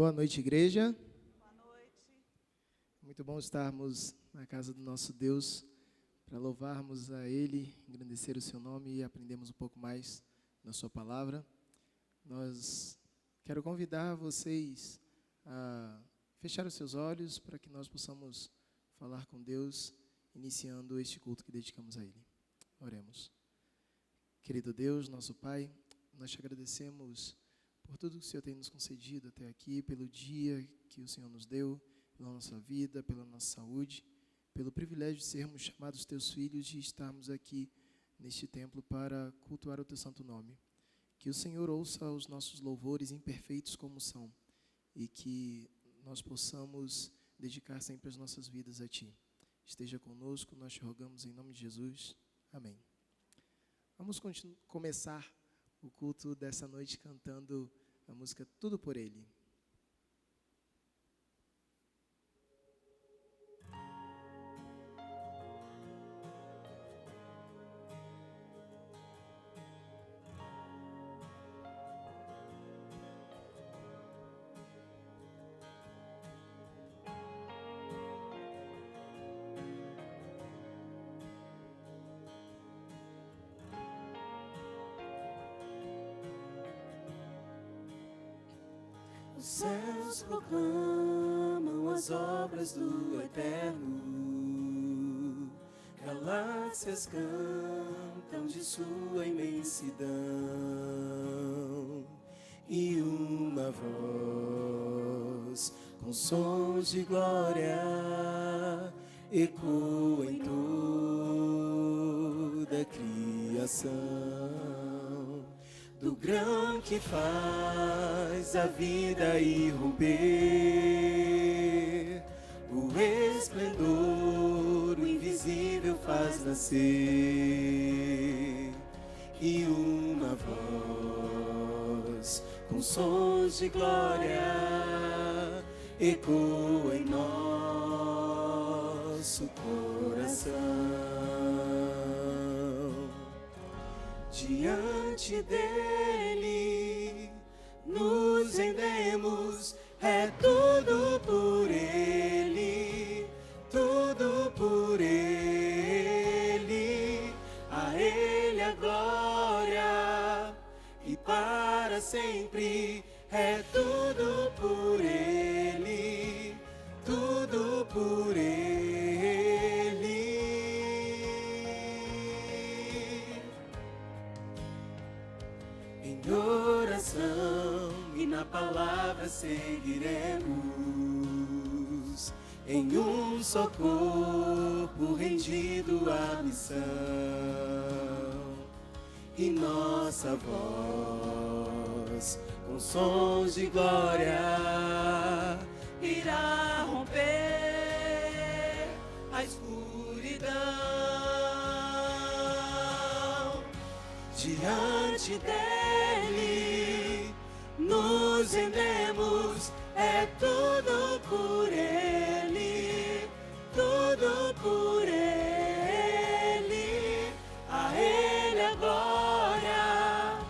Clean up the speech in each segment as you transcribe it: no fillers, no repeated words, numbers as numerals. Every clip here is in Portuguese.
Boa noite, igreja. Boa noite. Muito bom estarmos na casa do nosso Deus para louvarmos a Ele, engrandecer o seu nome e aprendermos um pouco mais da sua palavra. Quero convidar vocês a fechar os seus olhos para que nós possamos falar com Deus, iniciando este culto que dedicamos a Ele. Oremos. Querido Deus, nosso Pai, nós te agradecemos por tudo que o Senhor tem nos concedido até aqui, pelo dia que o Senhor nos deu, pela nossa vida, pela nossa saúde, pelo privilégio de sermos chamados teus filhos e estarmos aqui neste templo para cultuar o teu santo nome. Que o Senhor ouça os nossos louvores imperfeitos como são e que nós possamos dedicar sempre as nossas vidas a Ti. Esteja conosco, nós te rogamos em nome de Jesus. Amém. Vamos começar o culto dessa noite cantando a música Tudo por Ele. Os céus proclamam as obras do Eterno, galáxias cantam de sua imensidão, e uma voz com sons de glória ecoa em toda a criação. Do grão que faz a vida irromper, o esplendor, o invisível faz nascer, e uma voz com sons de glória ecoa em nosso coração. Diante dele nos rendemos, é tudo por ele, tudo por ele. A ele a glória e para sempre, é tudo por ele, tudo por ele. Oração e na palavra seguiremos, em um só corpo rendido à missão, e nossa voz com sons de glória irá romper a escuridão. Diante dele nos rendemos, é tudo por ele, tudo por ele. A ele a glória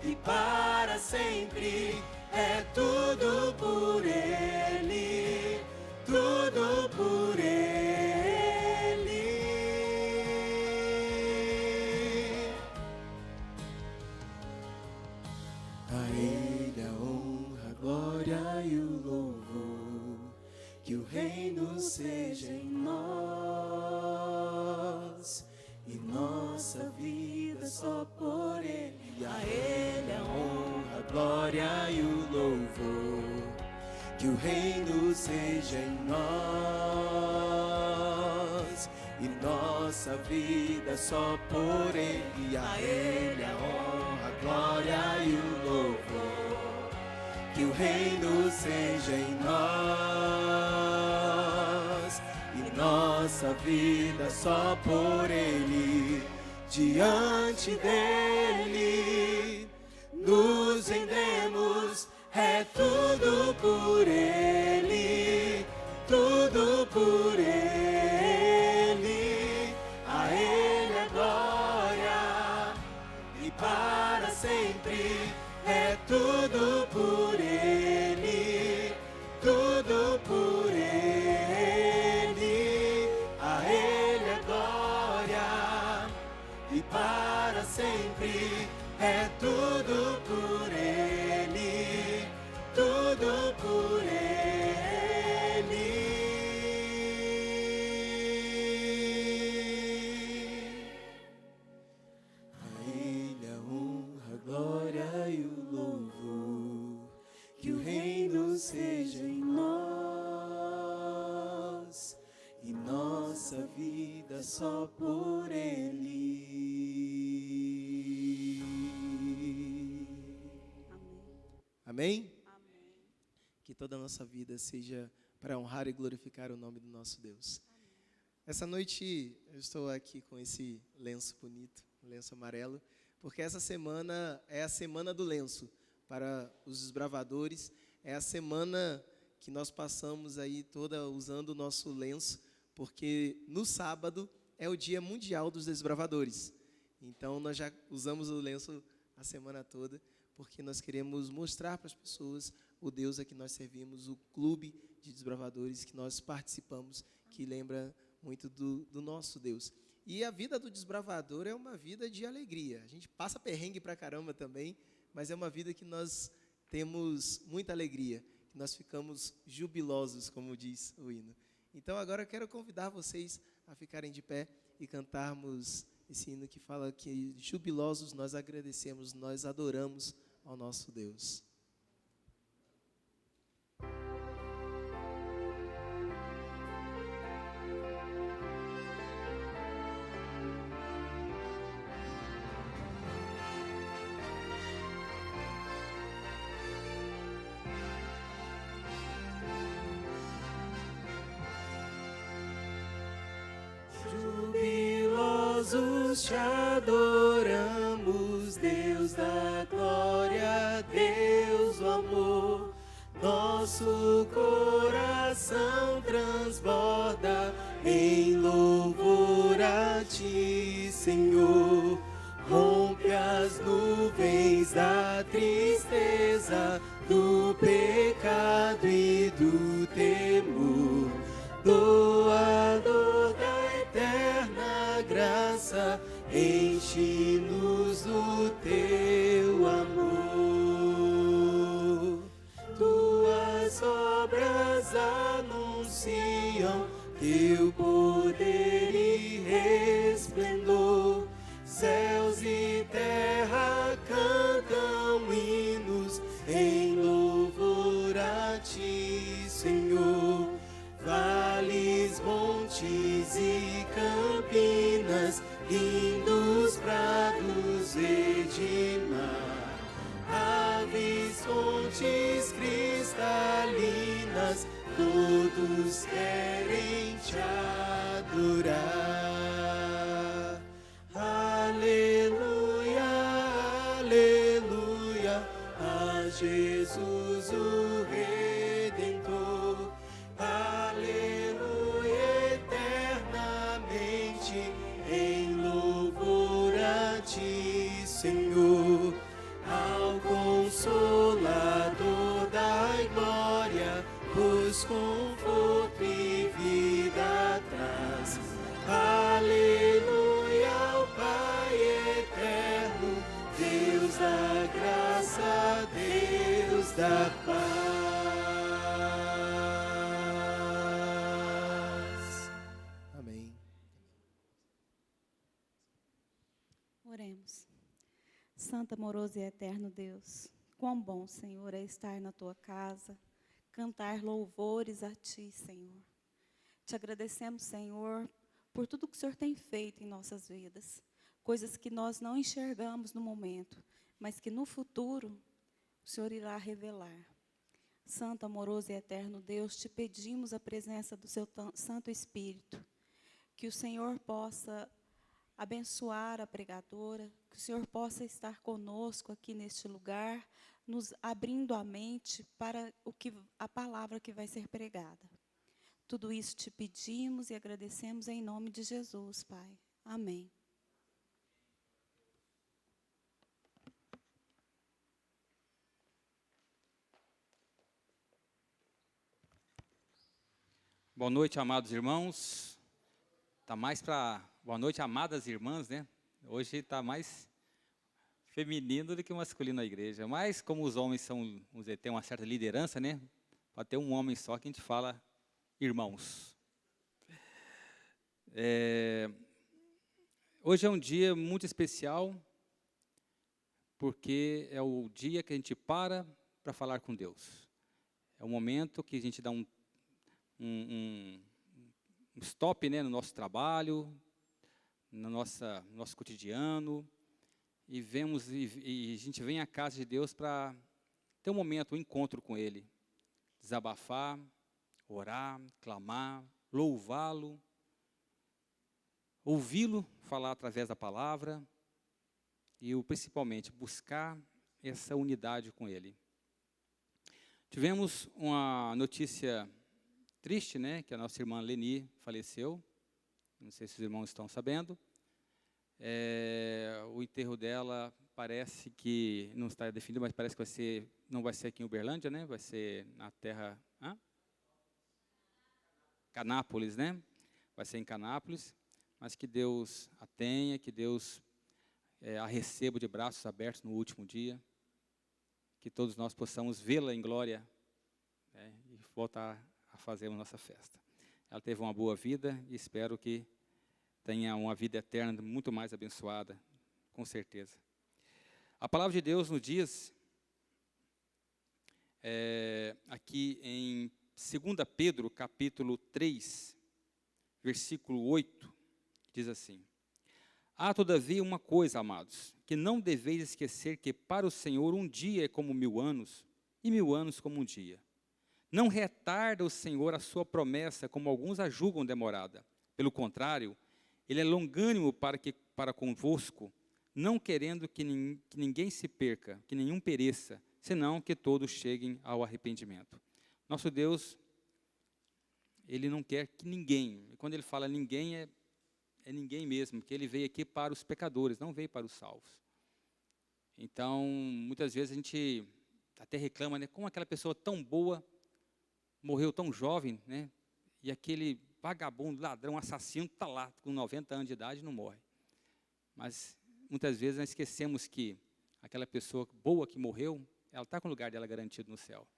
e para sempre, é tudo por ele, tudo por ele. A ele a honra, a glória e o louvor, que o reino seja em nós e nossa vida só por ele. A ele a honra, a glória e o louvor, que o reino seja em nós e nossa vida só por ele. A ele a honra, a glória e o louvor, que o reino seja em nós e nossa vida só por ele. Diante dele nos rendemos, é tudo por ele, tudo por ele. A ele a glória e para sempre, é tudo por ele, é tudo por Ele, tudo por Ele. A Ele a honra, a glória e o louvor, que o reino seja em nós e nossa vida só por Ele. Amém? Amém? Que toda a nossa vida seja para honrar e glorificar o nome do nosso Deus. Amém. Essa noite eu estou aqui com esse lenço bonito, um lenço amarelo, porque essa semana é a semana do lenço para os desbravadores. É a semana que nós passamos aí toda usando o nosso lenço, porque no sábado é o Dia Mundial dos Desbravadores. Então nós já usamos o lenço a semana toda, porque nós queremos mostrar para as pessoas o Deus a que nós servimos, o clube de desbravadores que nós participamos, que lembra muito do nosso Deus. E a vida do desbravador é uma vida de alegria. A gente passa perrengue pra caramba também, mas é uma vida que nós temos muita alegria, que nós ficamos jubilosos, como diz o hino. Então agora eu quero convidar vocês a ficarem de pé e cantarmos esse hino que fala que jubilosos nós agradecemos, nós adoramos ao nosso Deus. Jubilosos te adoramos, Deus da glória, Deus do amor. Nosso coração transborda em louvor a ti, Senhor. Rompe as nuvens da tristeza, do pecado e do temor. Doador da eterna graça, enche-nos do teu amor. Tuas obras anunciam teu poder e resplendor. Céus e terra cantam hinos em louvor a ti, Senhor. Vales, montes e campinas, lindos prados, verde mar. Aves, fontes cristalinas, todos querem te adorar. Aleluia, aleluia, a Jesus o Redentor. Aleluia, eternamente em louvor a ti, Senhor. Ao Consolador dai glória, pois conforto e vida traz. Aleluia, ao Pai eterno, Deus da graça, Deus da paz. Amém. Oremos. Santo, amoroso e eterno Deus, quão bom, Senhor, é estar na Tua casa, cantar louvores a Ti, Senhor. Te agradecemos, Senhor, por tudo que o Senhor tem feito em nossas vidas, coisas que nós não enxergamos no momento, mas que no futuro o Senhor irá revelar. Santo, amoroso e eterno Deus, te pedimos a presença do Seu Santo Espírito, que o Senhor possa abençoar a pregadora, que o Senhor possa estar conosco aqui neste lugar, nos abrindo a mente para a palavra que vai ser pregada. Tudo isso te pedimos e agradecemos em nome de Jesus, Pai. Amém. Boa noite, amados irmãos. Tá mais para boa noite, amadas irmãs, né? Hoje está mais feminino do que masculino na igreja. Mas como os homens são, vamos dizer, têm uma certa liderança, né? Pode ter um homem só que a gente fala irmãos. Hoje é um dia muito especial, porque é o dia que a gente para falar com Deus. É o momento que a gente dá um stop, né, no nosso trabalho, no nosso cotidiano, e a gente vem à casa de Deus para ter um momento, um encontro com Ele, desabafar, orar, clamar, louvá-lo, ouvi-lo falar através da palavra e, principalmente, buscar essa unidade com Ele. Tivemos uma notícia triste, né, que a nossa irmã Leni faleceu. Não sei se os irmãos estão sabendo. O enterro dela parece que não está definido, mas parece que não vai ser aqui em Uberlândia, né? Vai ser na terra Canápolis, né? Vai ser em Canápolis, mas que Deus a tenha, que Deus a receba de braços abertos no último dia, que todos nós possamos vê-la em glória, né, e voltar a fazer a nossa festa. Ela teve uma boa vida e espero que tenha uma vida eterna muito mais abençoada, com certeza. A palavra de Deus nos diz, aqui em 2 Pedro, capítulo 3, versículo 8, diz assim: há, todavia, uma coisa, amados, que não deveis esquecer, que para o Senhor um dia é como 1000 anos, e 1000 anos como um dia. Não retarda o Senhor a sua promessa, como alguns a julgam demorada. Pelo contrário, Ele é longânimo para convosco, não querendo que ninguém se perca, que nenhum pereça, senão que todos cheguem ao arrependimento. Nosso Deus, Ele não quer que ninguém, e quando Ele fala ninguém, é ninguém mesmo, porque Ele veio aqui para os pecadores, não veio para os salvos. Então, muitas vezes a gente até reclama, né, como aquela pessoa tão boa morreu tão jovem, né, e aquele vagabundo, ladrão, assassino, está lá com 90 anos de idade e não morre. Mas muitas vezes nós esquecemos que aquela pessoa boa que morreu, ela está com o lugar dela garantido no céu.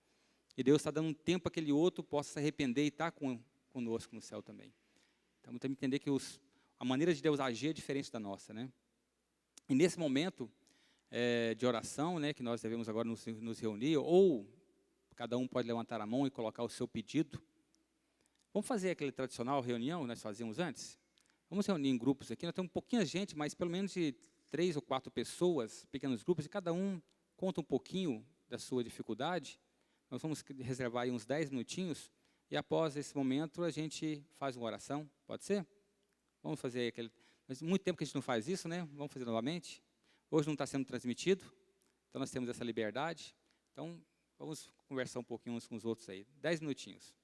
E Deus está dando um tempo para que aquele outro possa se arrepender e estar conosco no céu também. Então, temos que entender que a maneira de Deus agir é diferente da nossa, né? E nesse momento de oração, né, que nós devemos agora nos reunir, ou cada um pode levantar a mão e colocar o seu pedido. Vamos fazer aquele tradicional reunião que nós fazíamos antes? Vamos reunir em grupos aqui, nós temos pouquinha gente, mas pelo menos de 3 ou 4 pessoas, pequenos grupos, e cada um conta um pouquinho da sua dificuldade. Nós vamos reservar aí uns 10 minutinhos, e após esse momento a gente faz uma oração, pode ser? Vamos fazer aquele... Mas muito tempo que a gente não faz isso, né? Vamos fazer novamente. Hoje não está sendo transmitido, então nós temos essa liberdade. Então, vamos conversar um pouquinho uns com os outros aí. 10 minutinhos.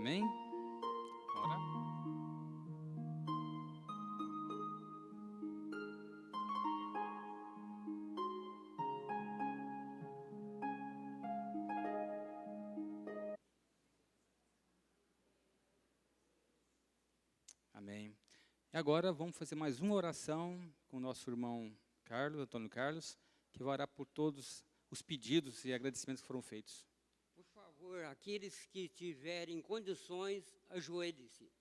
Amém? Vamos orar? Amém. E agora vamos fazer mais uma oração com o nosso irmão Carlos, Antônio Carlos, que vai orar por todos os pedidos e agradecimentos que foram feitos. Por favor, aqueles que tiverem condições, ajoelhem-se.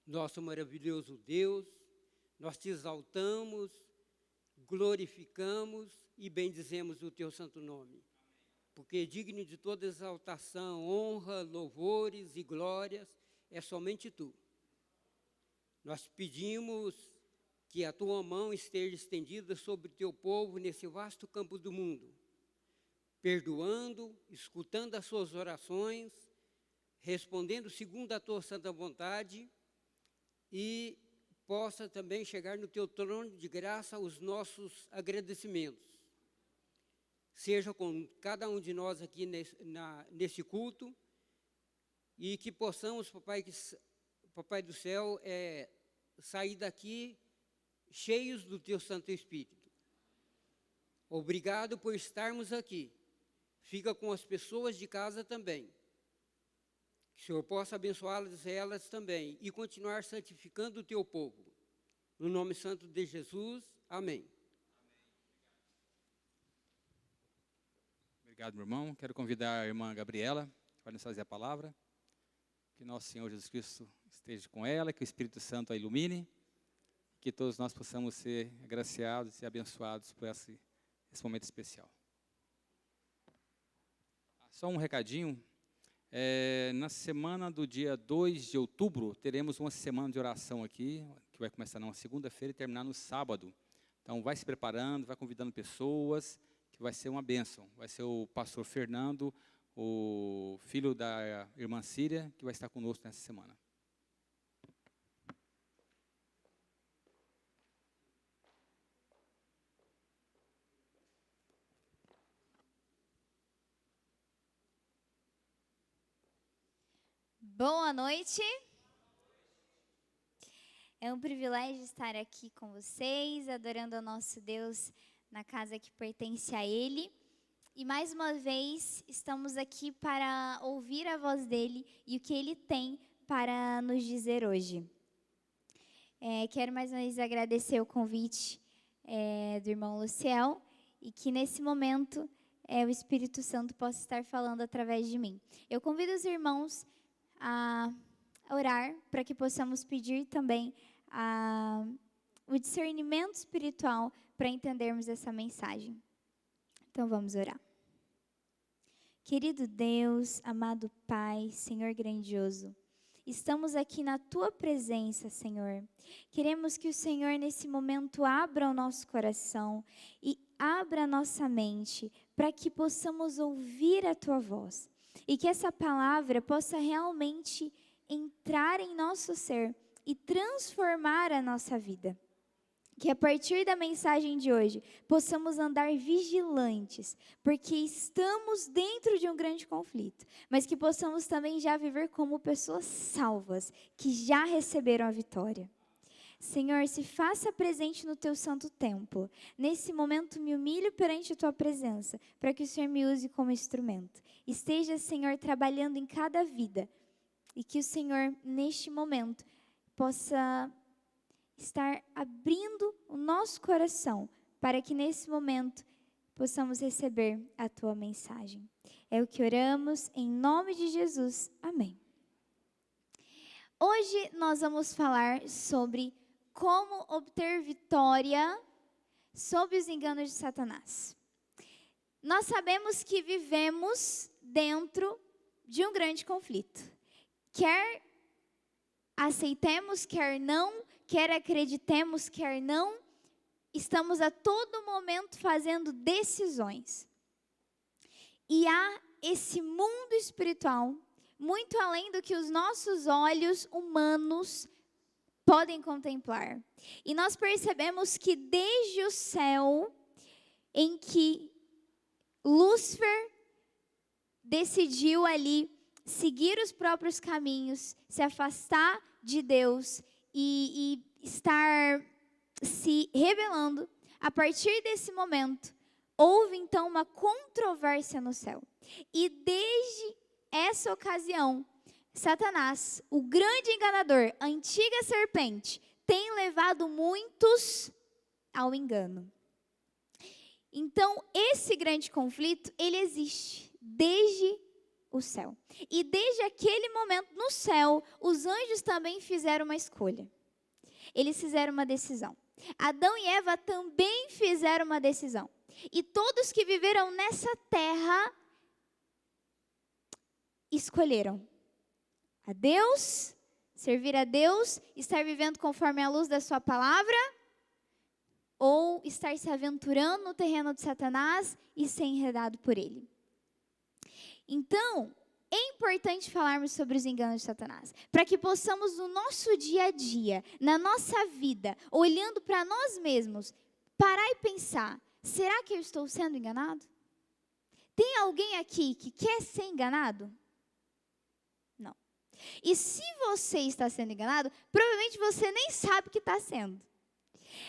Nosso maravilhoso Deus, nós te exaltamos, glorificamos e bendizemos o teu santo nome. Porque digno de toda exaltação, honra, louvores e glórias é somente tu. Nós pedimos que a tua mão esteja estendida sobre o teu povo nesse vasto campo do mundo, perdoando, escutando as suas orações, respondendo segundo a tua santa vontade e possa também chegar no teu trono de graça os nossos agradecimentos. Seja com cada um de nós aqui nesse culto e que possamos, Papai do céu, sair daqui cheios do teu Santo Espírito. Obrigado por estarmos aqui. Fica com as pessoas de casa também. Que o Senhor possa abençoá-las elas também e continuar santificando o teu povo. No nome santo de Jesus, amém. Obrigado, meu irmão. Quero convidar a irmã Gabriela para nos fazer a palavra. Que nosso Senhor Jesus Cristo esteja com ela, que o Espírito Santo a ilumine, que todos nós possamos ser agraciados e abençoados por esse momento especial. Só um recadinho. Na semana do dia 2 de outubro, teremos uma semana de oração aqui, que vai começar na segunda-feira e terminar no sábado. Então, vai se preparando, vai convidando pessoas, que vai ser uma bênção. Vai ser o pastor Fernando, o filho da irmã Síria, que vai estar conosco nessa semana. Boa noite. É um privilégio estar aqui com vocês, adorando ao nosso Deus na casa que pertence a Ele. E mais uma vez, estamos aqui para ouvir a voz dEle e o que Ele tem para nos dizer hoje. Quero mais uma vez agradecer o convite do irmão Luciel e que nesse momento o Espírito Santo possa estar falando através de mim. Eu convido os irmãos a orar para que possamos pedir também o discernimento espiritual para entendermos essa mensagem. Então vamos orar. Querido Deus, amado Pai, Senhor grandioso, estamos aqui na Tua presença, Senhor. Queremos que o Senhor nesse momento abra o nosso coração e abra a nossa mente para que possamos ouvir a Tua voz. E que essa palavra possa realmente entrar em nosso ser e transformar a nossa vida. Que a partir da mensagem de hoje, possamos andar vigilantes, porque estamos dentro de um grande conflito, mas que possamos também já viver como pessoas salvas, que já receberam a vitória. Senhor, se faça presente no Teu santo templo. Nesse momento, me humilho perante a Tua presença, para que o Senhor me use como instrumento. Esteja, Senhor, trabalhando em cada vida, e que o Senhor, neste momento, possa estar abrindo o nosso coração, para que nesse momento possamos receber a Tua mensagem. É o que oramos, em nome de Jesus. Amém. Hoje nós vamos falar sobre como obter vitória sobre os enganos de Satanás. Nós sabemos que vivemos dentro de um grande conflito. Quer aceitemos, quer não, quer acreditemos, quer não, estamos a todo momento fazendo decisões. E há esse mundo espiritual, muito além do que os nossos olhos humanos podem contemplar. E nós percebemos que desde o céu em que Lúcifer decidiu ali seguir os próprios caminhos, se afastar de Deus e estar se rebelando. A partir desse momento, houve então uma controvérsia no céu. E desde essa ocasião, Satanás, o grande enganador, a antiga serpente, tem levado muitos ao engano. Então, esse grande conflito, ele existe desde o céu. E desde aquele momento no céu, os anjos também fizeram uma escolha. Eles fizeram uma decisão. Adão e Eva também fizeram uma decisão. E todos que viveram nessa terra escolheram a Deus, servir a Deus, estar vivendo conforme a luz da sua palavra, ou estar se aventurando no terreno de Satanás e ser enredado por ele. Então, é importante falarmos sobre os enganos de Satanás, para que possamos no nosso dia a dia, na nossa vida, olhando para nós mesmos, parar e pensar, será que eu estou sendo enganado? Tem alguém aqui que quer ser enganado? Não. E se você está sendo enganado, provavelmente você nem sabe que está sendo.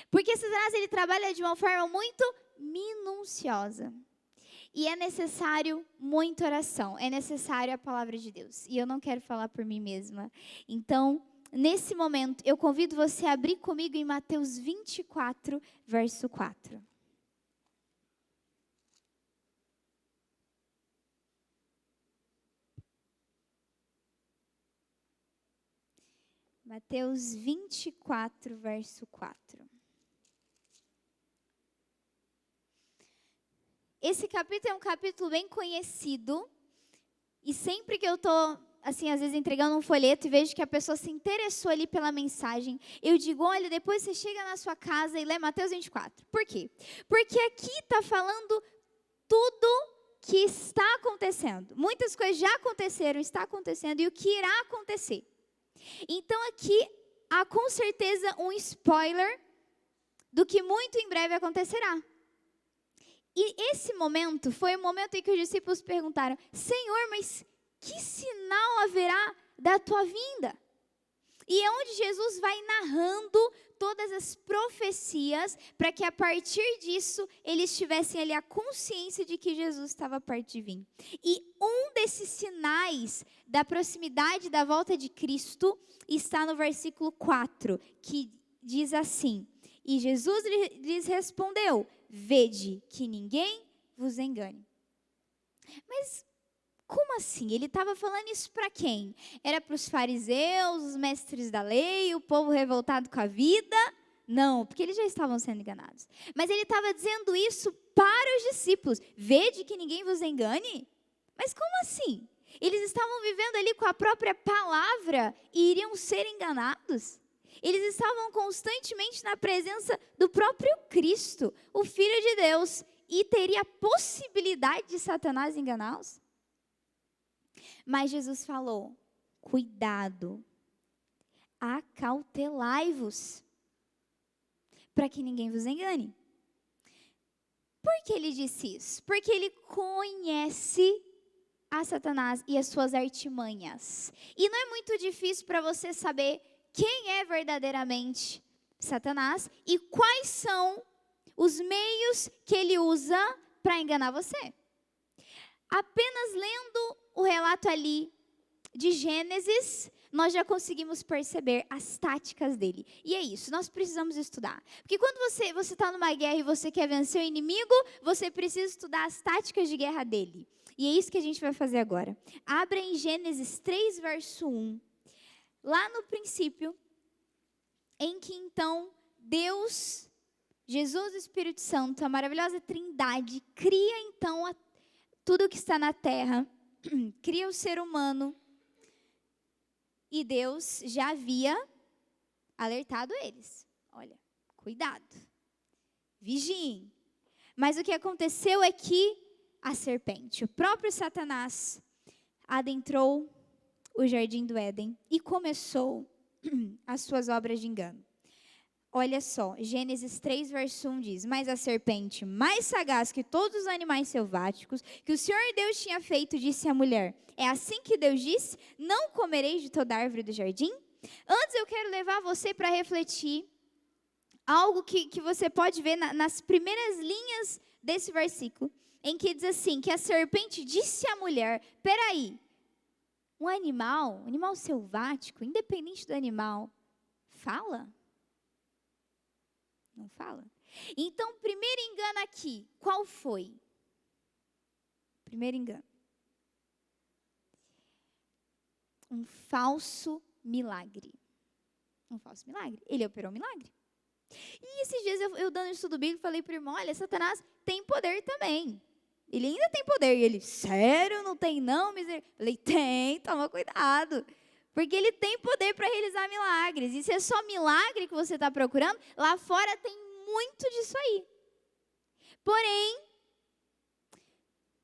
Porque Satanás, ele trabalha de uma forma muito minuciosa. E é necessário muita oração, é necessário a palavra de Deus. E eu não quero falar por mim mesma. Então, nesse momento, eu convido você a abrir comigo em Mateus 24, verso 4. Mateus 24, verso 4. Esse capítulo é um capítulo bem conhecido. E sempre que eu estou, assim, às vezes entregando um folheto e vejo que a pessoa se interessou ali pela mensagem, eu digo, olha, depois você chega na sua casa e lê Mateus 24. Por quê? Porque aqui está falando tudo que está acontecendo. Muitas coisas já aconteceram, está acontecendo e o que irá acontecer. Então aqui há com certeza um spoiler do que muito em breve acontecerá. E esse momento foi o momento em que os discípulos perguntaram, Senhor, mas que sinal haverá da tua vinda? E é onde Jesus vai narrando todas as profecias para que a partir disso eles tivessem ali a consciência de que Jesus estava perto de vir. E um desses sinais da proximidade da volta de Cristo está no versículo 4, que diz assim, e Jesus lhes respondeu, vede que ninguém vos engane. Mas como assim? Ele estava falando isso para quem? Era para os fariseus, os mestres da lei, o povo revoltado com a vida? Não, porque eles já estavam sendo enganados. Mas ele estava dizendo isso para os discípulos. Vede que ninguém vos engane? Mas como assim? Eles estavam vivendo ali com a própria palavra e iriam ser enganados? Eles estavam constantemente na presença do próprio Cristo, o Filho de Deus, e teria a possibilidade de Satanás enganá-los? Mas Jesus falou, cuidado, acautelai-vos, para que ninguém vos engane. Por que ele disse isso? Porque ele conhece a Satanás e as suas artimanhas. E não é muito difícil para você saber quem é verdadeiramente Satanás e quais são os meios que ele usa para enganar você. Apenas lendo o relato ali de Gênesis, nós já conseguimos perceber as táticas dele. E é isso, nós precisamos estudar. Porque quando você está numa guerra e você quer vencer o inimigo, você precisa estudar as táticas de guerra dele. E é isso que a gente vai fazer agora. Abra em Gênesis 3, verso 1. Lá no princípio, em que então Deus, Jesus e o Espírito Santo, a maravilhosa trindade, cria então tudo que está na terra, cria o ser humano, e Deus já havia alertado eles. Olha, cuidado, vigiem. Mas o que aconteceu é que a serpente, o próprio Satanás, adentrou o jardim do Éden e começou as suas obras de engano. olha só, Gênesis 3, verso 1 diz: mas a serpente, mais sagaz que todos os animais selváticos, que o Senhor Deus tinha feito, disse à mulher: é assim que Deus disse, não comereis de toda árvore do jardim? Antes eu quero levar você para refletir algo que você pode ver nas primeiras linhas desse versículo, em que diz assim, que a serpente disse à mulher: peraí, um animal selvático, independente do animal, fala? Não fala? Então, primeiro engano aqui, qual foi? Primeiro engano. Um falso milagre. Um falso milagre. Ele operou um milagre. E esses dias eu dando estudo bíblico, falei para o irmão: olha, Satanás tem poder também. Ele ainda tem poder. E ele: sério, não tem não? Falei: tem, toma cuidado. Porque ele tem poder para realizar milagres. E se é só milagre que você está procurando, lá fora tem muito disso aí. Porém,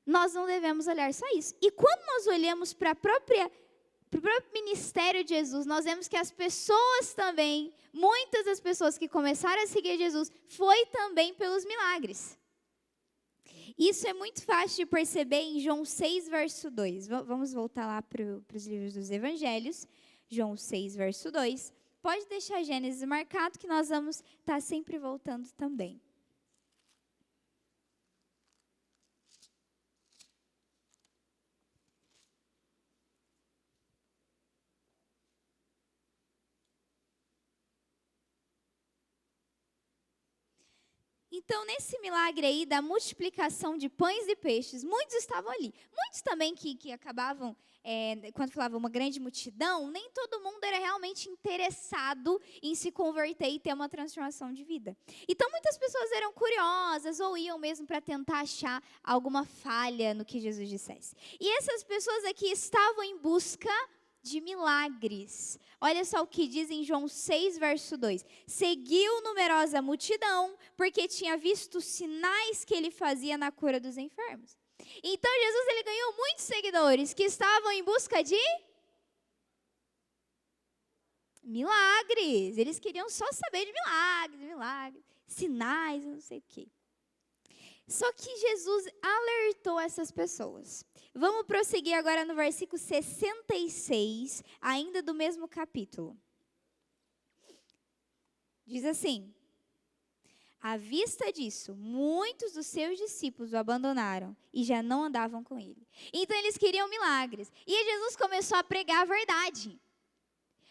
nós não devemos olhar só isso. E quando nós olhamos para o próprio ministério de Jesus, nós vemos que as pessoas também, muitas das pessoas que começaram a seguir Jesus, foi também pelos milagres. Isso é muito fácil de perceber em João 6, verso 2. Vamos voltar lá para os livros dos evangelhos. João 6, verso 2. Pode deixar Gênesis marcado, que nós vamos estar sempre voltando também. Então, nesse milagre aí da multiplicação de pães e peixes, muitos estavam ali. Muitos também que acabavam, quando falava uma grande multidão, nem todo mundo era realmente interessado em se converter e ter uma transformação de vida. Então, muitas pessoas eram curiosas ou iam mesmo para tentar achar alguma falha no que Jesus dissesse. E essas pessoas aqui estavam em busca de milagres. Olha só o que diz em João 6, verso 2. Seguiu numerosa multidão, porque tinha visto os sinais que ele fazia na cura dos enfermos. Então, Jesus ele ganhou muitos seguidores que estavam em busca de milagres. Eles queriam só saber de milagres, sinais, não sei o quê. Só que Jesus alertou essas pessoas. Vamos prosseguir agora no versículo 66, ainda do mesmo capítulo. Diz assim: à vista disso, muitos dos seus discípulos o abandonaram e já não andavam com ele. Então eles queriam milagres. E Jesus começou a pregar a verdade.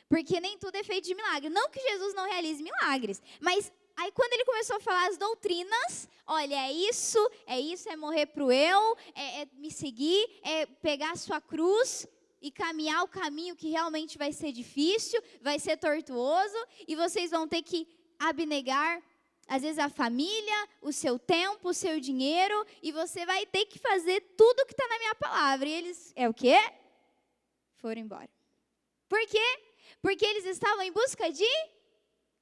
Porque nem tudo é feito de milagre. Não que Jesus não realize milagres, mas aí quando ele começou a falar as doutrinas, olha, é isso, é morrer pro eu, é me seguir, é pegar a sua cruz e caminhar o caminho que realmente vai ser difícil, vai ser tortuoso, e vocês vão ter que abnegar, às vezes, a família, o seu tempo, o seu dinheiro, e você vai ter que fazer tudo que está na minha palavra. E eles, o quê? Foram embora. Por quê? Porque eles estavam em busca de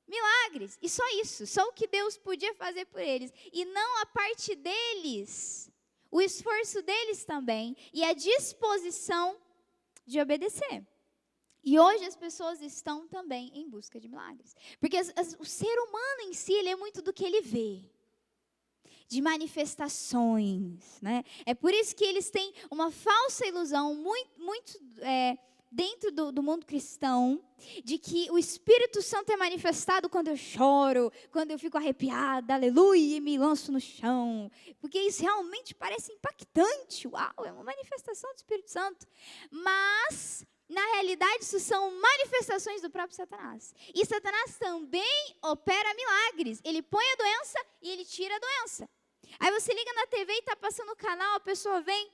milagres, e só isso, só o que Deus podia fazer por eles, e não a parte deles, o esforço deles também, e a disposição de obedecer. E hoje as pessoas estão também em busca de milagres, porque o ser humano em si, ele é muito do que ele vê, de manifestações, né? É por isso que eles têm uma falsa ilusão muito dentro do mundo cristão, de que o Espírito Santo é manifestado quando eu choro, quando eu fico arrepiada, aleluia, e me lanço no chão, porque isso realmente parece impactante. Uau, é uma manifestação do Espírito Santo. Mas, na realidade, isso são manifestações do próprio Satanás. E Satanás também opera milagres. Ele põe a doença e ele tira a doença. Aí você liga na TV e está passando o canal, a pessoa vem,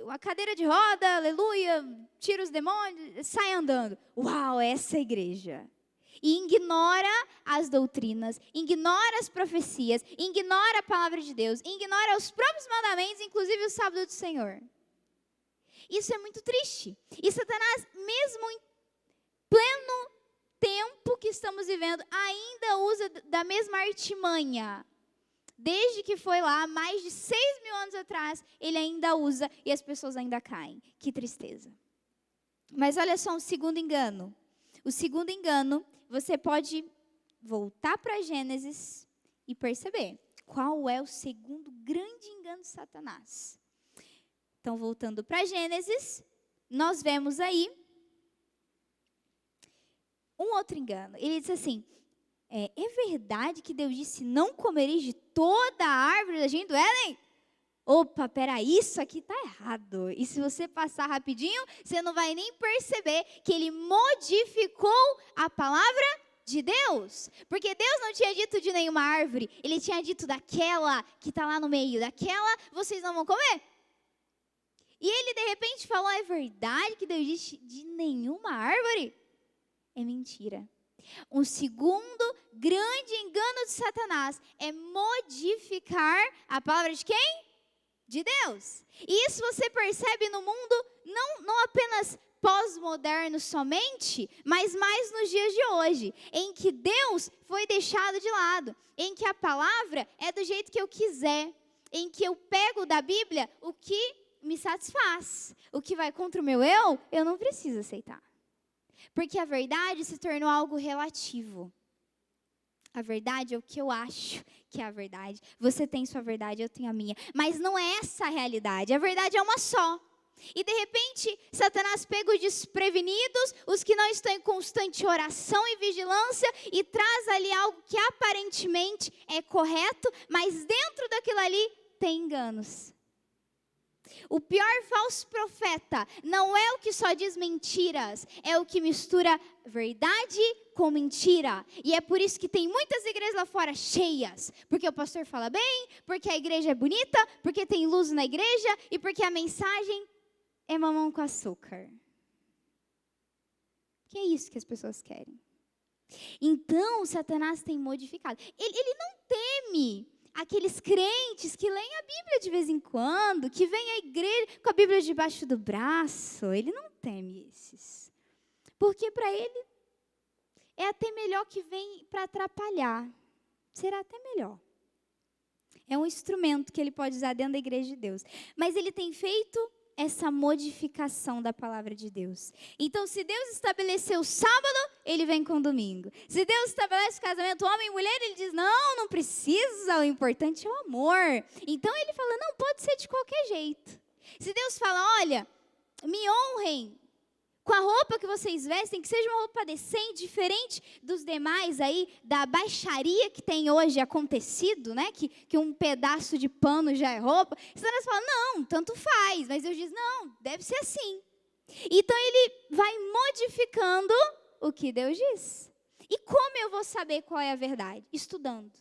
a cadeira de roda, aleluia, tira os demônios, sai andando. Uau, essa é a igreja. E ignora as doutrinas, ignora as profecias, ignora a palavra de Deus, ignora os próprios mandamentos, inclusive o sábado do Senhor. Isso é muito triste. E Satanás, mesmo em pleno tempo que estamos vivendo, ainda usa da mesma artimanha. Desde que foi lá, mais de 6.000 anos atrás, ele ainda usa e as pessoas ainda caem. Que tristeza. Mas olha só um segundo engano. O segundo engano, você pode voltar para Gênesis e perceber qual é o segundo grande engano de Satanás. Então, voltando para Gênesis, nós vemos aí um outro engano. Ele diz assim, é verdade que Deus disse, não comereis de toda a árvore da jardim do Éden? Opa, peraí, isso aqui está errado. E se você passar rapidinho, você não vai nem perceber que ele modificou a palavra de Deus. Porque Deus não tinha dito de nenhuma árvore, ele tinha dito daquela que está lá no meio, daquela vocês não vão comer. E ele de repente falou, é verdade que Deus disse de nenhuma árvore? É mentira. Um segundo grande engano de Satanás é modificar a palavra de quem? De Deus. E isso você percebe no mundo, não apenas pós-moderno somente, mas mais nos dias de hoje, em que Deus foi deixado de lado, em que a palavra é do jeito que eu quiser, em que eu pego da Bíblia o que me satisfaz. O que vai contra o meu eu não preciso aceitar. Porque a verdade se tornou algo relativo. A verdade é o que eu acho que é a verdade. Você tem sua verdade, eu tenho a minha. Mas não é essa a realidade. A verdade é uma só. E de repente, Satanás pega os desprevenidos, os que não estão em constante oração e vigilância, e traz ali algo que aparentemente é correto, mas dentro daquilo ali tem enganos. O pior falso profeta não é o que só diz mentiras, é o que mistura verdade com mentira. E é por isso que tem muitas igrejas lá fora cheias. Porque o pastor fala bem, porque a igreja é bonita, porque tem luz na igreja e porque a mensagem é mamão com açúcar. Que é isso que as pessoas querem. Então, Satanás tem modificado. Ele não teme aqueles crentes que leem a Bíblia de vez em quando, que vêm à igreja com a Bíblia debaixo do braço. Ele não teme esses. Porque para ele é até melhor que vem para atrapalhar. Será até melhor. É um instrumento que ele pode usar dentro da igreja de Deus. Mas ele tem feito essa modificação da palavra de Deus. Então, se Deus estabeleceu o sábado, ele vem com o domingo. Se Deus estabelece o casamento homem e mulher, ele diz, não precisa, o importante é o amor. Então, ele fala, não, pode ser de qualquer jeito. Se Deus fala, olha, me honrem com a roupa que vocês vestem, que seja uma roupa decente, diferente dos demais aí, da baixaria que tem hoje acontecido, né? Que um pedaço de pano já é roupa. Satanás fala, não, tanto faz. Mas Deus diz, não, deve ser assim. Então ele vai modificando o que Deus diz. E como eu vou saber qual é a verdade? Estudando.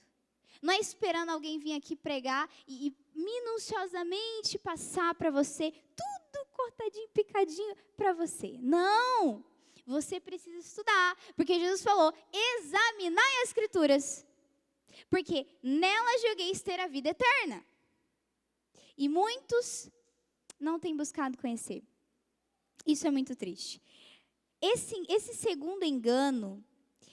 Não é esperando alguém vir aqui pregar e minuciosamente passar para você tudo cortadinho, picadinho para você. Não! Você precisa estudar, porque Jesus falou, examinai as Escrituras, porque nelas julgueis ter a vida eterna. E muitos não têm buscado conhecer. Isso é muito triste. Esse segundo engano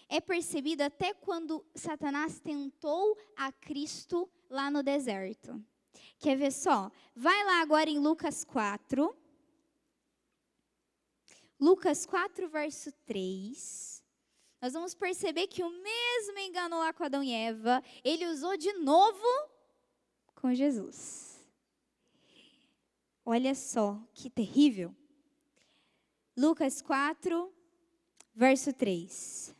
é percebido até quando Satanás tentou a Cristo lá no deserto. Quer ver só? Vai lá agora em Lucas 4. Lucas 4, verso 3. Nós vamos perceber que o mesmo engano lá com Adão e Eva, ele usou de novo com Jesus. Olha só, que terrível. Lucas 4, verso 3.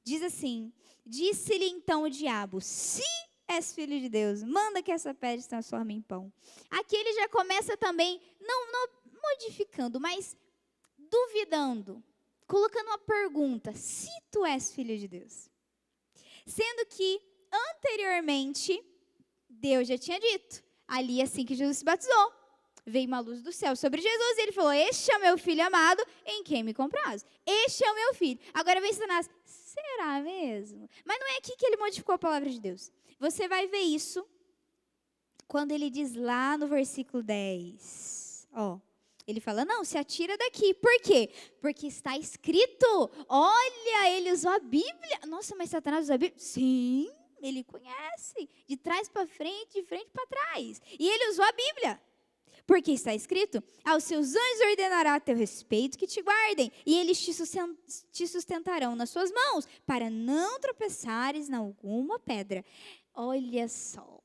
Diz assim, disse-lhe então o diabo, se és filho de Deus, manda que essa pedra se transforme em pão. Aqui ele já começa também, não modificando, mas duvidando, colocando uma pergunta, se tu és filho de Deus. Sendo que, anteriormente, Deus já tinha dito, ali assim que Jesus se batizou, veio uma luz do céu sobre Jesus e ele falou, este é o meu filho amado, em quem me compraz. Este é o meu filho. Agora vem Satanás, será mesmo? Mas não é aqui que ele modificou a palavra de Deus. Você vai ver isso quando ele diz lá no versículo 10. Ele fala, não, se atira daqui. Por quê? Porque está escrito. Olha, ele usou a Bíblia. Nossa, mas Satanás usou a Bíblia? Sim, ele conhece. De trás para frente, de frente para trás. E ele usou a Bíblia. Porque está escrito, aos seus anjos ordenará a teu respeito que te guardem, e eles te sustentarão nas suas mãos, para não tropeçares em alguma pedra. Olha só.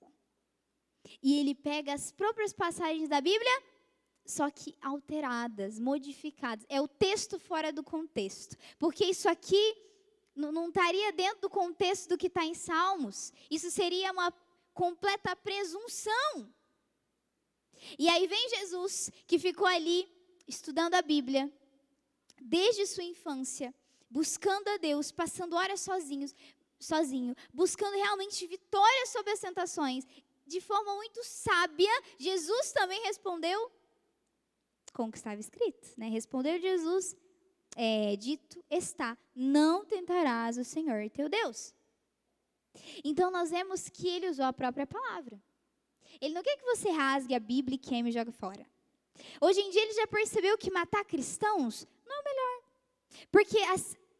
E ele pega as próprias passagens da Bíblia, só que alteradas, modificadas. É o texto fora do contexto. Porque isso aqui não estaria dentro do contexto do que está em Salmos. Isso seria uma completa presunção. E aí vem Jesus, que ficou ali estudando a Bíblia, desde sua infância, buscando a Deus, passando horas sozinho, buscando realmente vitória sobre as tentações. De forma muito sábia, Jesus também respondeu com o que estava escrito, né? Respondeu Jesus, dito está, não tentarás o Senhor teu Deus. Então nós vemos que ele usou a própria palavra. Ele não quer que você rasgue a Bíblia e queime e jogue fora. Hoje em dia ele já percebeu que matar cristãos não é o melhor. Porque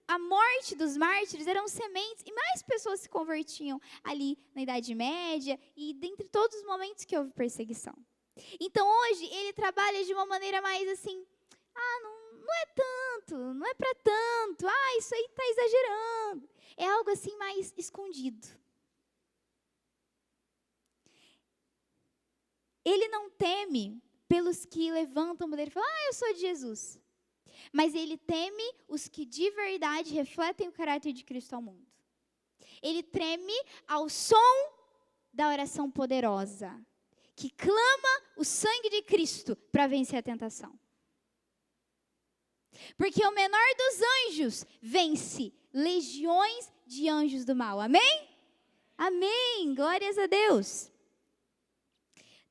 a morte dos mártires eram sementes e mais pessoas se convertiam ali na Idade Média e dentre todos os momentos que houve perseguição. Então hoje ele trabalha de uma maneira mais assim, não é tanto, não é para tanto, isso aí está exagerando. É algo assim mais escondido. Ele não teme pelos que levantam o poder e falam, eu sou de Jesus. Mas ele teme os que de verdade refletem o caráter de Cristo ao mundo. Ele treme ao som da oração poderosa, que clama o sangue de Cristo para vencer a tentação. Porque o menor dos anjos vence legiões de anjos do mal. Amém? Amém. Glórias a Deus.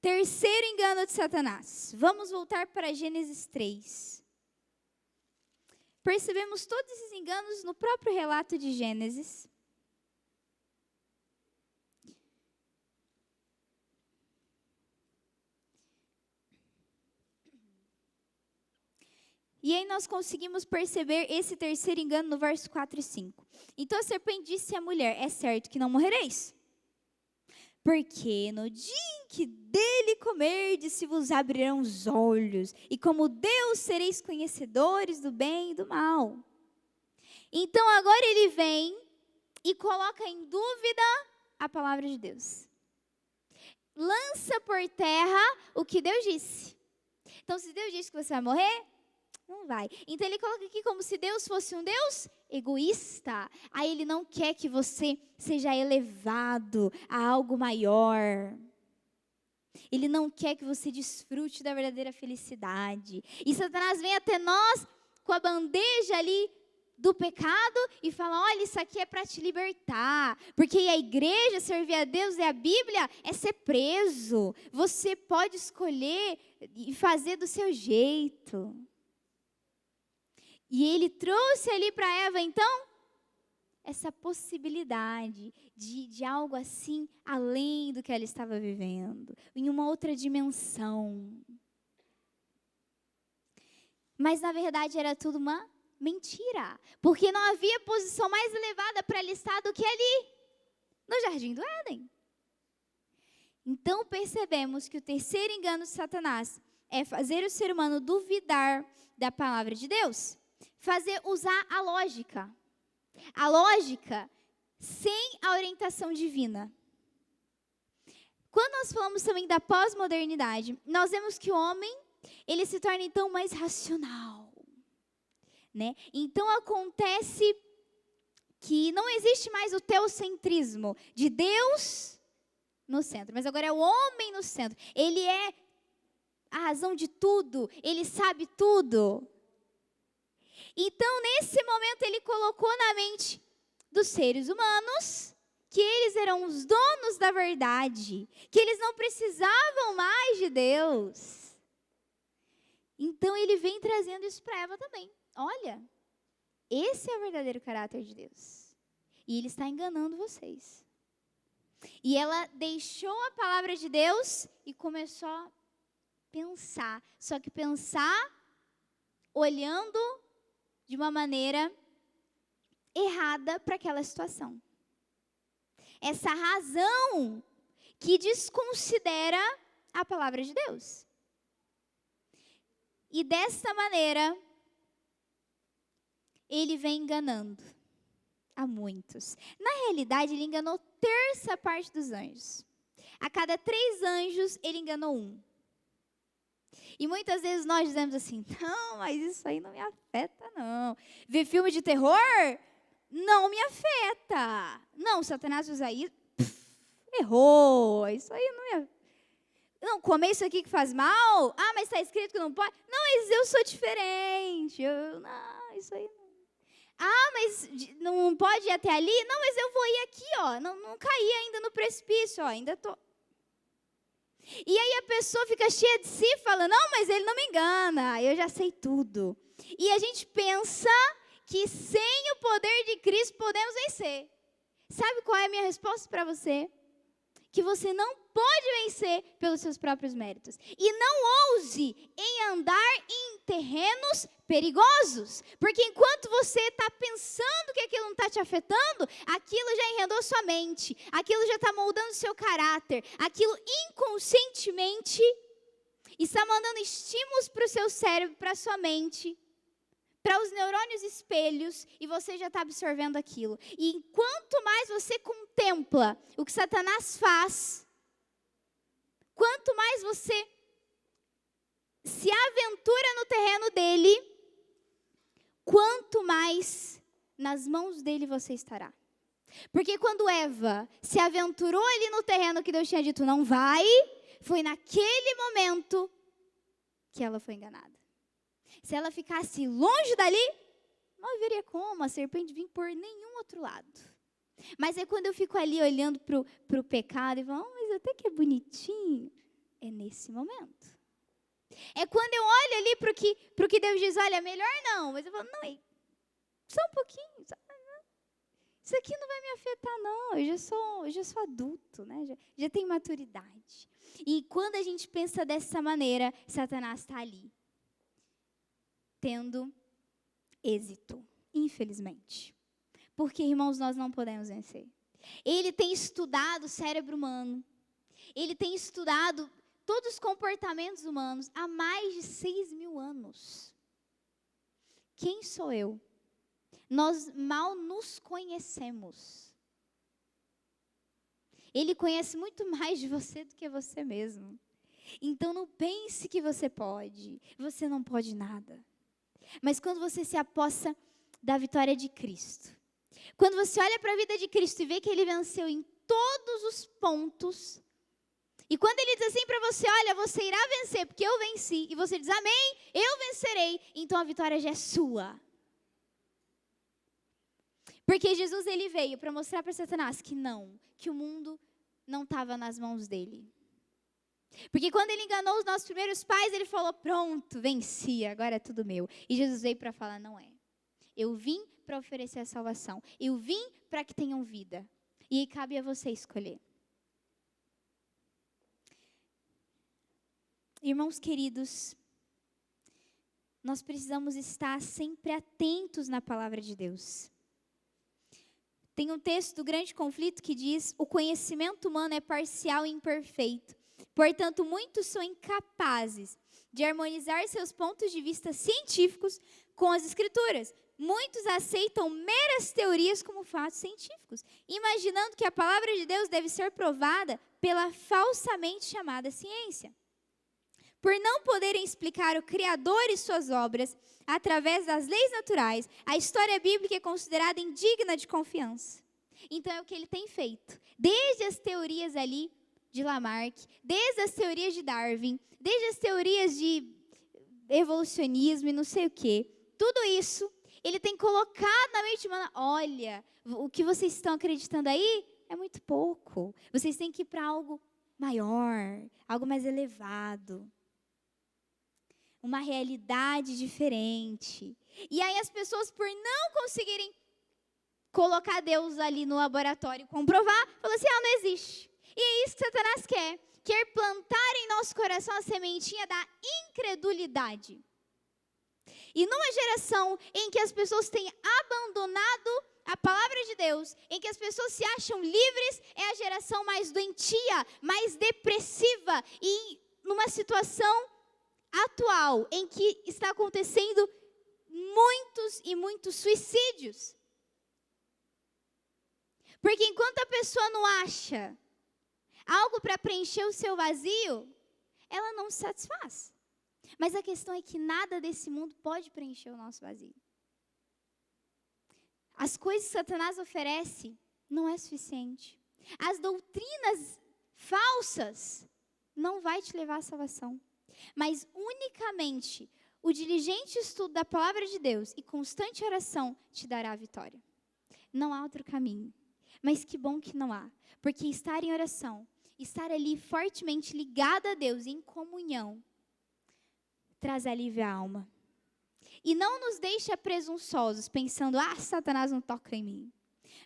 Terceiro engano de Satanás. Vamos voltar para Gênesis 3. Percebemos todos esses enganos no próprio relato de Gênesis. E aí nós conseguimos perceber esse terceiro engano no verso 4 e 5. Então a serpente disse à mulher, é certo que não morrereis. Porque no dia em que dele comerdes, se vos abrirão os olhos, e como Deus sereis conhecedores do bem e do mal. Então agora ele vem e coloca em dúvida a palavra de Deus. Lança por terra o que Deus disse. Então se Deus disse que você vai morrer, não vai. Então ele coloca aqui como se Deus fosse um Deus egoísta. Aí ele não quer que você seja elevado a algo maior. Ele não quer que você desfrute da verdadeira felicidade. E Satanás vem até nós com a bandeja ali do pecado e fala, olha, isso aqui é para te libertar. Porque a igreja, servir a Deus e a Bíblia é ser preso. Você pode escolher e fazer do seu jeito. E ele trouxe ali para Eva, então, essa possibilidade de algo assim, além do que ela estava vivendo, em uma outra dimensão. Mas, na verdade, era tudo uma mentira, porque não havia posição mais elevada para ela estar do que ali, no Jardim do Éden. Então, percebemos que o terceiro engano de Satanás é fazer o ser humano duvidar da palavra de Deus. Usar a lógica. A lógica sem a orientação divina. Quando nós falamos também da pós-modernidade, nós vemos que o homem, ele se torna então mais racional. Né? Então acontece que não existe mais o teocentrismo de Deus no centro, mas agora é o homem no centro. Ele é a razão de tudo, ele sabe tudo. Então, nesse momento, ele colocou na mente dos seres humanos que eles eram os donos da verdade, que eles não precisavam mais de Deus. Então, ele vem trazendo isso para Eva também. Olha, esse é o verdadeiro caráter de Deus. E ele está enganando vocês. E ela deixou a palavra de Deus e começou a pensar. Só que pensar olhando de uma maneira errada para aquela situação. Essa razão que desconsidera a palavra de Deus. E desta maneira, ele vem enganando a muitos. Na realidade, ele enganou terça parte dos anjos. A cada 3 anjos, ele enganou 1. E muitas vezes nós dizemos assim, não, mas isso aí não me afeta, não. Ver filme de terror não me afeta. Não, Satanás usa isso, errou, isso aí não me afeta. Não, comer isso aqui que faz mal? Ah, mas está escrito que não pode? Não, mas eu sou diferente. Não, isso aí não. Ah, mas não pode ir até ali? Não, mas eu vou ir aqui, ó. Não caí ainda no precipício, ó. Ainda tô. E aí a pessoa fica cheia de si, fala, não, mas ele não me engana, eu já sei tudo. E a gente pensa que sem o poder de Cristo podemos vencer. Sabe qual é a minha resposta para você? Que você não pode vencer pelos seus próprios méritos. E não ouse em andar em terrenos perigosos. Porque enquanto você está pensando que aquilo não está te afetando, aquilo já enredou sua mente. Aquilo já está moldando seu caráter. Aquilo inconscientemente está mandando estímulos para o seu cérebro, para a sua mente, para os neurônios espelhos, e você já está absorvendo aquilo. E enquanto mais você contempla o que Satanás faz, quanto mais você se aventura no terreno dele, quanto mais nas mãos dele você estará. Porque quando Eva se aventurou ali no terreno que Deus tinha dito não vai, foi naquele momento que ela foi enganada. Se ela ficasse longe dali, não haveria como a serpente vir por nenhum outro lado. Mas é quando eu fico ali olhando para o pecado e falo, mas até que é bonitinho. É nesse momento. É quando eu olho ali para o que Deus diz, olha, melhor não. Mas eu falo, não, só um pouquinho. Isso aqui não vai me afetar, não. Eu já sou adulto, né? Já tenho maturidade. E quando a gente pensa dessa maneira, Satanás está ali, tendo êxito, infelizmente. Porque, irmãos, nós não podemos vencer. Ele tem estudado o cérebro humano. Ele tem estudado todos os comportamentos humanos há mais de 6.000 anos. Quem sou eu? Nós mal nos conhecemos. Ele conhece muito mais de você do que você mesmo. Então, não pense que você pode. Você não pode nada. Mas quando você se apossa da vitória de Cristo, quando você olha para a vida de Cristo e vê que Ele venceu em todos os pontos, e quando Ele diz assim para você, olha, você irá vencer, porque eu venci, e você diz, amém, eu vencerei, então a vitória já é sua. Porque Jesus, Ele veio para mostrar para Satanás que o mundo não estava nas mãos dele. Porque quando ele enganou os nossos primeiros pais, ele falou, pronto, venci, agora é tudo meu. E Jesus veio para falar, não é. Eu vim para oferecer a salvação. Eu vim para que tenham vida. E aí cabe a você escolher. Irmãos queridos, nós precisamos estar sempre atentos na palavra de Deus. Tem um texto do Grande Conflito que diz, o conhecimento humano é parcial e imperfeito. Portanto, muitos são incapazes de harmonizar seus pontos de vista científicos com as Escrituras. Muitos aceitam meras teorias como fatos científicos, imaginando que a palavra de Deus deve ser provada pela falsamente chamada ciência. Por não poderem explicar o Criador e suas obras através das leis naturais, a história bíblica é considerada indigna de confiança. Então, é o que ele tem feito. Desde as teorias ali de Lamarck, desde as teorias de Darwin, desde as teorias de evolucionismo e não sei o quê. Tudo isso, ele tem colocado na mente humana, olha, o que vocês estão acreditando aí é muito pouco. Vocês têm que ir para algo maior, algo mais elevado. Uma realidade diferente. E aí as pessoas, por não conseguirem colocar Deus ali no laboratório e comprovar, falam assim, não existe. E é isso que Satanás quer plantar em nosso coração a sementinha da incredulidade. E numa geração em que as pessoas têm abandonado a palavra de Deus, em que as pessoas se acham livres, é a geração mais doentia, mais depressiva e numa situação atual em que está acontecendo muitos e muitos suicídios. Porque enquanto a pessoa não acha algo para preencher o seu vazio, ela não se satisfaz. Mas a questão é que nada desse mundo pode preencher o nosso vazio. As coisas que Satanás oferece não é suficiente. As doutrinas falsas não vai te levar à salvação. Mas unicamente o diligente estudo da palavra de Deus e constante oração te dará a vitória. Não há outro caminho. Mas que bom que não há. Porque estar em oração, estar ali fortemente ligado a Deus, em comunhão, traz alívio à alma. E não nos deixa presunçosos, pensando, Satanás não toca em mim.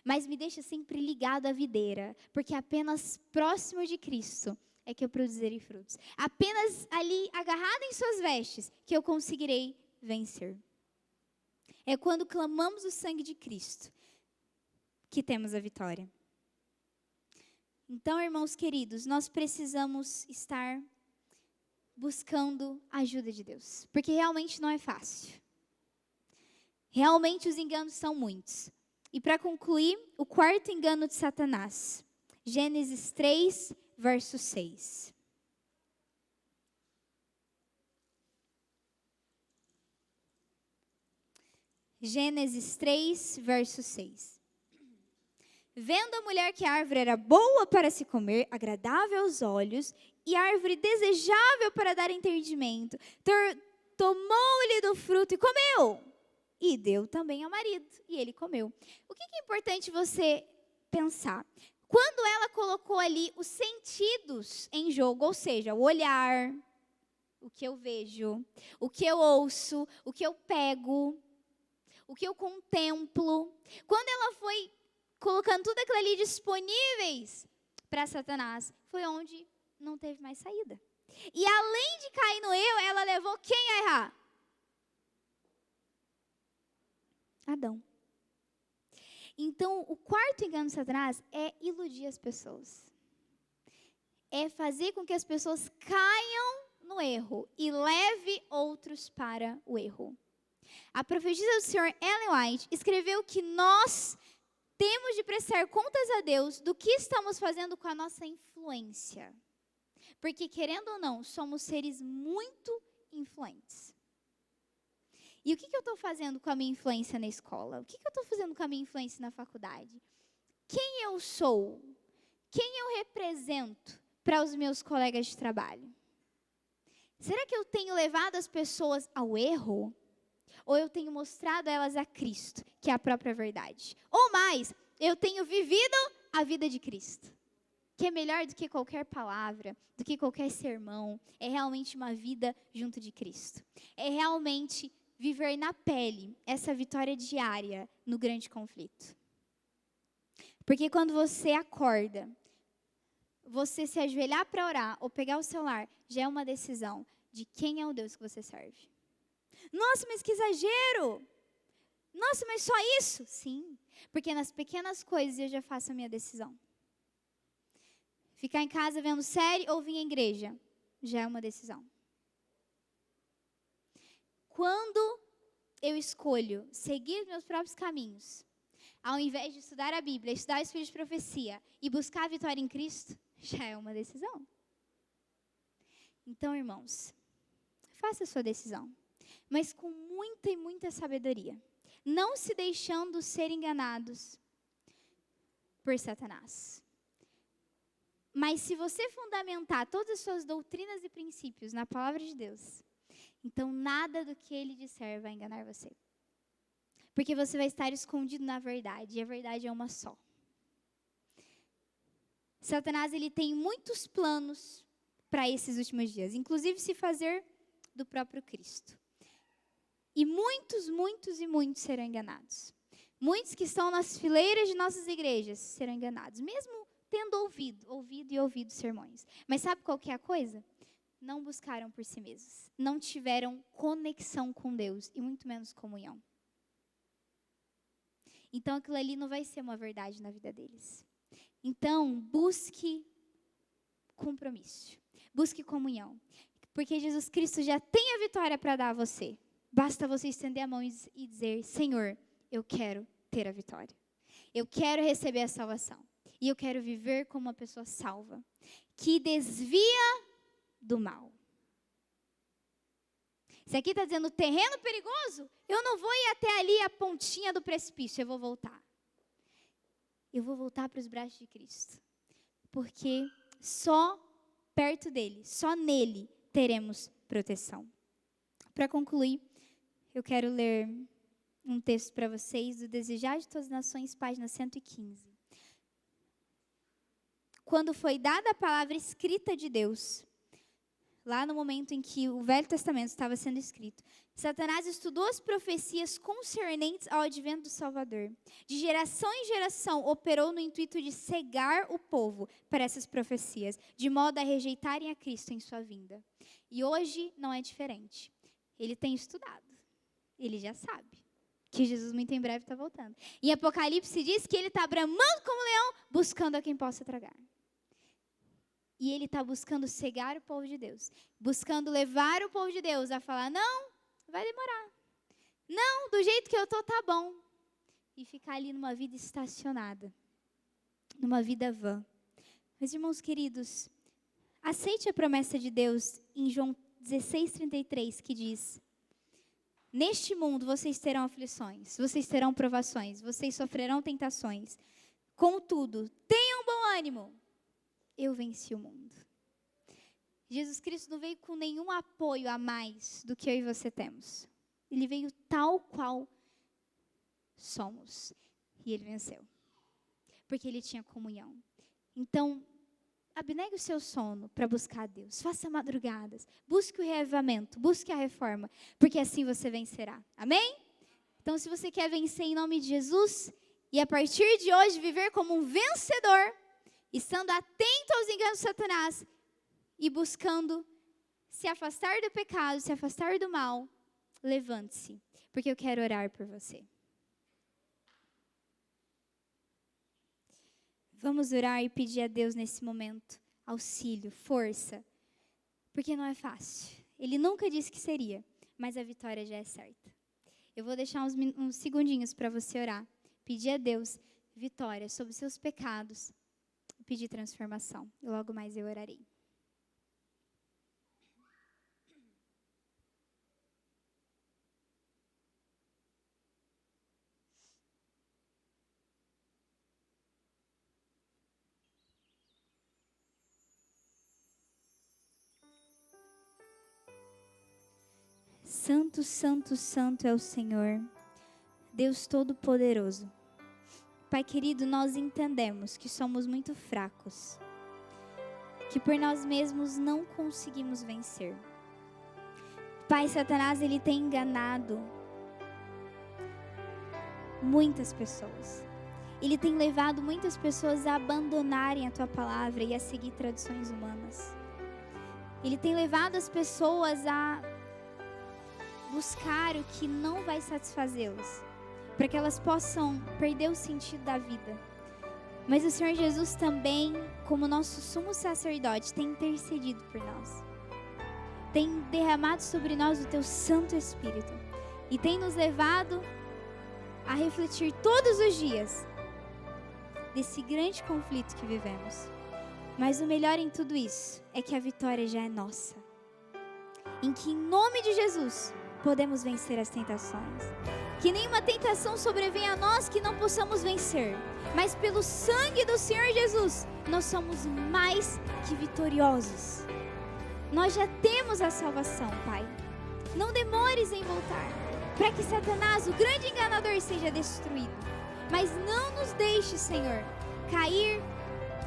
Mas me deixa sempre ligado à videira, porque apenas próximo de Cristo é que eu produzirei frutos. Apenas ali, agarrado em suas vestes, que eu conseguirei vencer. É quando clamamos o sangue de Cristo que temos a vitória. Então, irmãos queridos, nós precisamos estar buscando a ajuda de Deus, porque realmente não é fácil. Realmente os enganos são muitos. E para concluir, o quarto engano de Satanás. Gênesis 3, verso 6. Gênesis 3, verso 6. Vendo a mulher que a árvore era boa para se comer, agradável aos olhos, e árvore desejável para dar entendimento, tomou-lhe do fruto e comeu. E deu também ao marido, e ele comeu. O que é importante você pensar? Quando ela colocou ali os sentidos em jogo, ou seja, o olhar, o que eu vejo, o que eu ouço, o que eu pego, o que eu contemplo, quando ela foi colocando tudo aquilo ali disponíveis para Satanás, foi onde não teve mais saída. E além de cair no eu, ela levou quem a errar? Adão. Então, o quarto engano de Satanás é iludir as pessoas. É fazer com que as pessoas caiam no erro e leve outros para o erro. A profetisa do Senhor Ellen White escreveu que nós temos de prestar contas a Deus do que estamos fazendo com a nossa influência. Porque, querendo ou não, somos seres muito influentes. E o que eu estou fazendo com a minha influência na escola? O que eu estou fazendo com a minha influência na faculdade? Quem eu sou? Quem eu represento para os meus colegas de trabalho? Será que eu tenho levado as pessoas ao erro? Ou eu tenho mostrado a elas a Cristo, que é a própria verdade? Ou mais, eu tenho vivido a vida de Cristo, que é melhor do que qualquer palavra, do que qualquer sermão. É realmente uma vida junto de Cristo. É realmente viver na pele essa vitória diária no grande conflito. Porque quando você acorda, você se ajoelhar para orar ou pegar o celular, já é uma decisão de quem é o Deus que você serve. Nossa, mas que exagero! Nossa, mas só isso? Sim, porque nas pequenas coisas eu já faço a minha decisão. Ficar em casa vendo série ou vir à igreja, já é uma decisão. Quando eu escolho seguir meus próprios caminhos, ao invés de estudar a Bíblia, estudar o Espírito de Profecia e buscar a vitória em Cristo, já é uma decisão. Então, irmãos, faça a sua decisão, mas com muita e muita sabedoria, não se deixando ser enganados por Satanás. Mas se você fundamentar todas as suas doutrinas e princípios na palavra de Deus, então nada do que ele disser vai enganar você. Porque você vai estar escondido na verdade, e a verdade é uma só. Satanás, ele tem muitos planos para esses últimos dias, inclusive se fazer do próprio Cristo. E muitos, muitos e muitos serão enganados. Muitos que estão nas fileiras de nossas igrejas serão enganados, mesmo tendo ouvido sermões. Mas sabe qual que é a coisa? Não buscaram por si mesmos. Não tiveram conexão com Deus e muito menos comunhão. Então aquilo ali não vai ser uma verdade na vida deles. Então busque compromisso. Busque comunhão. Porque Jesus Cristo já tem a vitória para dar a você. Basta você estender a mão e dizer: Senhor, eu quero ter a vitória. Eu quero receber a salvação. E eu quero viver como uma pessoa salva, que desvia do mal. Se aqui está dizendo terreno perigoso, eu não vou ir até ali a pontinha do precipício, eu vou voltar. Eu vou voltar para os braços de Cristo. Porque só perto dele, só nele, teremos proteção. Para concluir, eu quero ler um texto para vocês do Desejar de Todas as Nações, página 115. Quando foi dada a palavra escrita de Deus, lá no momento em que o Velho Testamento estava sendo escrito, Satanás estudou as profecias concernentes ao advento do Salvador. De geração em geração, operou no intuito de cegar o povo para essas profecias, de modo a rejeitarem a Cristo em sua vinda. E hoje não é diferente. Ele tem estudado. Ele já sabe que Jesus muito em breve está voltando. Em Apocalipse diz que ele está bramando como leão, buscando a quem possa tragar. E ele está buscando cegar o povo de Deus. Buscando levar o povo de Deus a falar: não, vai demorar. Não, do jeito que eu estou, tá bom. E ficar ali numa vida estacionada. Numa vida vã. Mas, irmãos queridos, aceite a promessa de Deus em João 16:33, que diz: neste mundo vocês terão aflições, vocês terão provações, vocês sofrerão tentações. Contudo, tenham bom ânimo. Eu venci o mundo. Jesus Cristo não veio com nenhum apoio a mais do que eu e você temos. Ele veio tal qual somos. E ele venceu. Porque ele tinha comunhão. Então, abnegue o seu sono para buscar a Deus. Faça madrugadas. Busque o reavivamento. Busque a reforma. Porque assim você vencerá. Amém? Então, se você quer vencer em nome de Jesus, e a partir de hoje viver como um vencedor, estando atento aos enganos de Satanás e buscando se afastar do pecado, se afastar do mal, levante-se, porque eu quero orar por você. Vamos orar e pedir a Deus nesse momento auxílio, força, porque não é fácil. Ele nunca disse que seria, mas a vitória já é certa. Eu vou deixar uns segundinhos para você orar, pedir a Deus vitória sobre os seus pecados, pedir transformação. E logo mais eu orarei. Santo, santo, santo é o Senhor, Deus Todo-Poderoso. Pai querido, nós entendemos que somos muito fracos, que por nós mesmos não conseguimos vencer. Pai, Satanás, ele tem enganado muitas pessoas. Ele tem levado muitas pessoas a abandonarem a Tua palavra e a seguir tradições humanas. Ele tem levado as pessoas a buscar o que não vai satisfazê-las, para que elas possam perder o sentido da vida. Mas o Senhor Jesus também, como nosso sumo sacerdote, tem intercedido por nós. Tem derramado sobre nós o Teu Santo Espírito. E tem nos levado a refletir todos os dias desse grande conflito que vivemos. Mas o melhor em tudo isso é que a vitória já é nossa. Em que, em nome de Jesus, podemos vencer as tentações. Que nenhuma tentação sobrevenha a nós que não possamos vencer. Mas pelo sangue do Senhor Jesus, nós somos mais que vitoriosos. Nós já temos a salvação, Pai. Não demores em voltar, para que Satanás, o grande enganador, seja destruído. Mas não nos deixe, Senhor, cair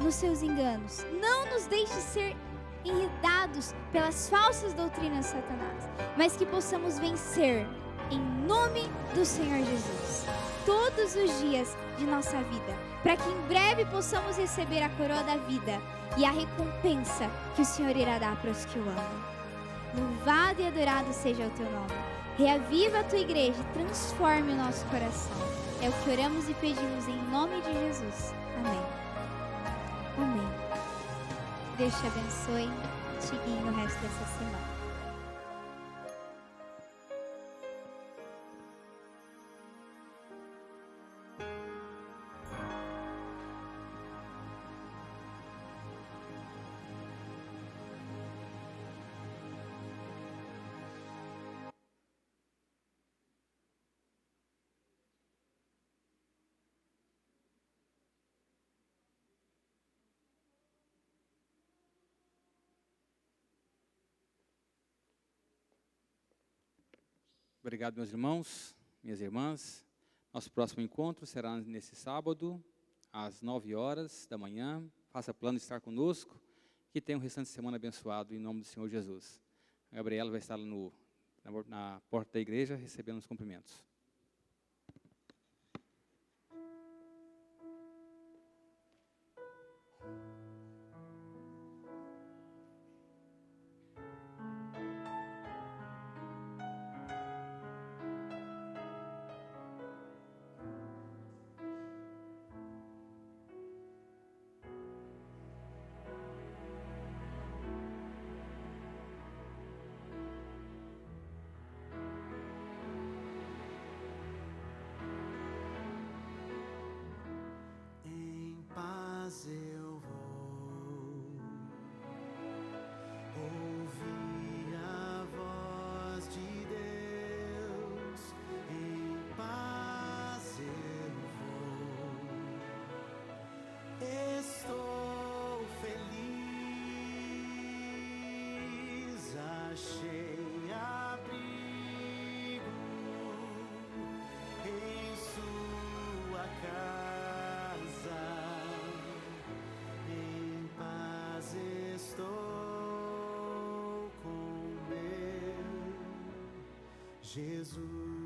nos seus enganos. Não nos deixe ser enredados pelas falsas doutrinas de Satanás, mas que possamos vencer em nome do Senhor Jesus, todos os dias de nossa vida, para que em breve possamos receber a coroa da vida e a recompensa que o Senhor irá dar para os que o amam. Louvado e adorado seja o Teu nome. Reaviva a Tua igreja e transforme o nosso coração. É o que oramos e pedimos em nome de Jesus. Amém. Amém. Deus te abençoe e te guie no resto dessa semana. Obrigado, meus irmãos, minhas irmãs. Nosso próximo encontro será nesse sábado, às 9 horas da manhã. Faça plano de estar conosco. Que tenha um restante de semana abençoado, em nome do Senhor Jesus. A Gabriela vai estar na porta da igreja, recebendo os cumprimentos. Em paz eu vou ouvir a voz de Deus. Em paz eu vou. Estou feliz, achei abrigo em sua casa. Em paz estou com meu Jesus.